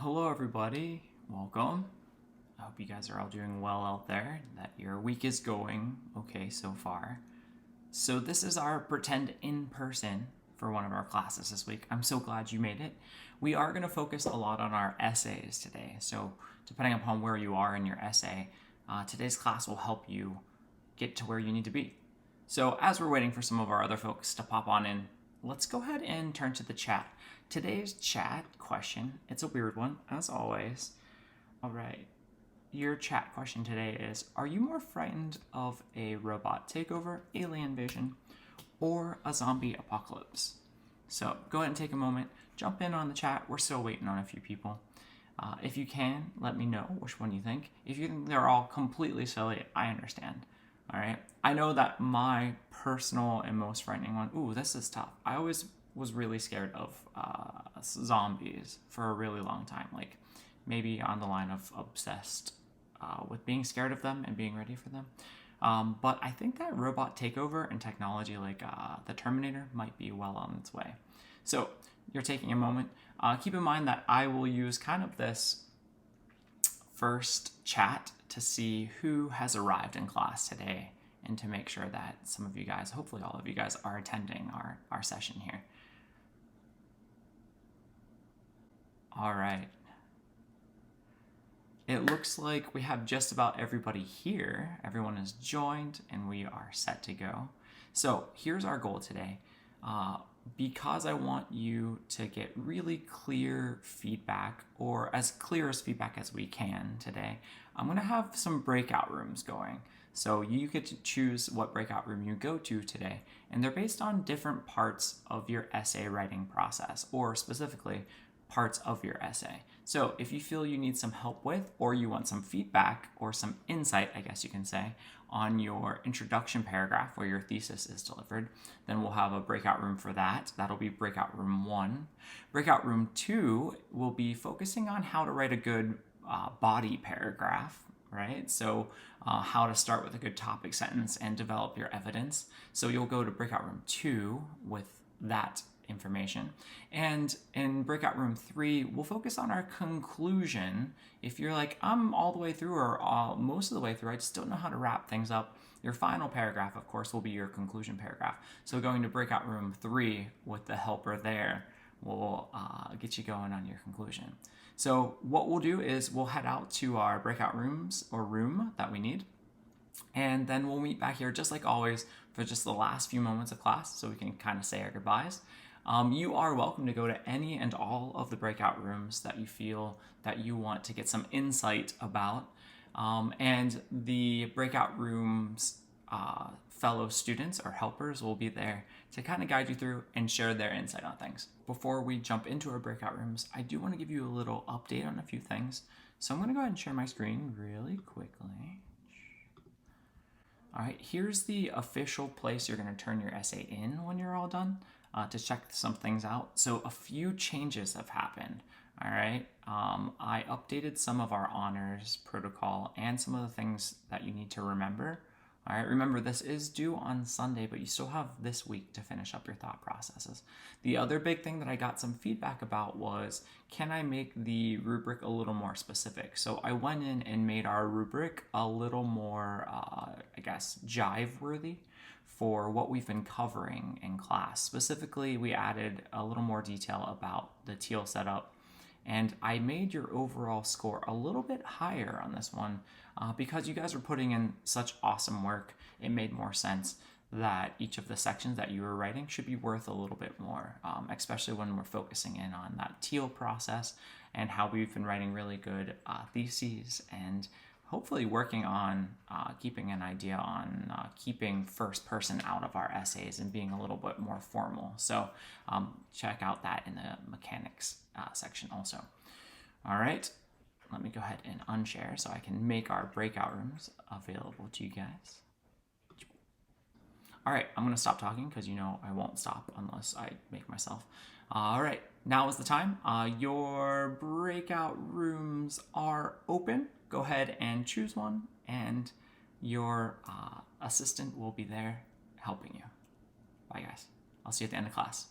Hello everybody, welcome. I hope you guys are all doing well out there, that your week is going okay so far. So this is our pretend in person for one of our classes this week. I'm so glad you made it. We are going to focus a lot on our essays today. So depending upon where you are in your essay, today's class will help you get to where you need to be. So as we're waiting for some of our other folks to pop on in, let's go ahead and turn to the chat. Today's chat question, it's a weird one, as always. All right, your chat question today is, are you more frightened of a robot takeover, alien invasion, or a zombie apocalypse? So go ahead and take a moment, jump in on the chat. We're still waiting on a few people. If you can, let me know which one you think. If you think they're all completely silly, I understand. All right. I know that my personal and most frightening one, ooh, this is tough. I always was really scared of zombies for a really long time. Like maybe on the line of obsessed with being scared of them and being ready for them. But I think that robot takeover and technology like the Terminator might be well on its way. So you're taking a moment. Keep in mind that I will use kind of this first chat to see who has arrived in class today and to make sure that some of you guys, hopefully all of you guys, are attending our session here. All right. It looks like we have just about everybody here. Everyone is joined and we are set to go. So here's our goal today. Because I want you to get really clear feedback, or as clear as feedback as we can today, I'm going to have some breakout rooms going. So you get to choose what breakout room you go to today, and they're based on different parts of your essay writing process, or specifically parts of your essay. So if you feel you need some help with, or you want some feedback or some insight, I guess you can say, on your introduction paragraph where your thesis is delivered, then we'll have a breakout room for that. That'll be breakout room 1. Breakout room 2 will be focusing on how to write a good body paragraph, right? So how to start with a good topic sentence and develop your evidence. So you'll go to breakout room 2 with that information. And in breakout room 3, we'll focus on our conclusion. If you're like, I'm all the way through or most of the way through, I just don't know how to wrap things up, your final paragraph, of course, will be your conclusion paragraph. So going to breakout room 3 with the helper there will get you going on your conclusion. So what we'll do is we'll head out to our breakout rooms or room that we need. And then we'll meet back here just like always for just the last few moments of class so we can kind of say our goodbyes. You are welcome to go to any and all of the breakout rooms that you feel that you want to get some insight about. And the breakout rooms fellow students or helpers will be there to kind of guide you through and share their insight on things. Before we jump into our breakout rooms, I do want to give you a little update on a few things. So I'm going to go ahead and share my screen really quickly. All right, here's the official place you're going to turn your essay in when you're all done to check some things out. So a few changes have happened. All right, I updated some of our honors protocol and some of the things that you need to remember. All right, remember this is due on Sunday, but you still have this week to finish up your thought processes. The other big thing that I got some feedback about was, can I make the rubric a little more specific? So I went in and made our rubric a little more, I guess, jive-worthy for what we've been covering in class. Specifically, we added a little more detail about the teal setup, and I made your overall score a little bit higher on this one because you guys were putting in such awesome work. It made more sense that each of the sections that you were writing should be worth a little bit more, especially when we're focusing in on that teal process and how we've been writing really good theses and hopefully working on keeping an idea on keeping first person out of our essays and being a little bit more formal. So check out that in the mechanics section also. All right, let me go ahead and unshare so I can make our breakout rooms available to you guys. All right, I'm gonna stop talking because you know I won't stop unless I make myself. All right, now is the time. Your breakout rooms are open. Go ahead and choose one, and your assistant will be there helping you. Bye, guys. I'll see you at the end of class.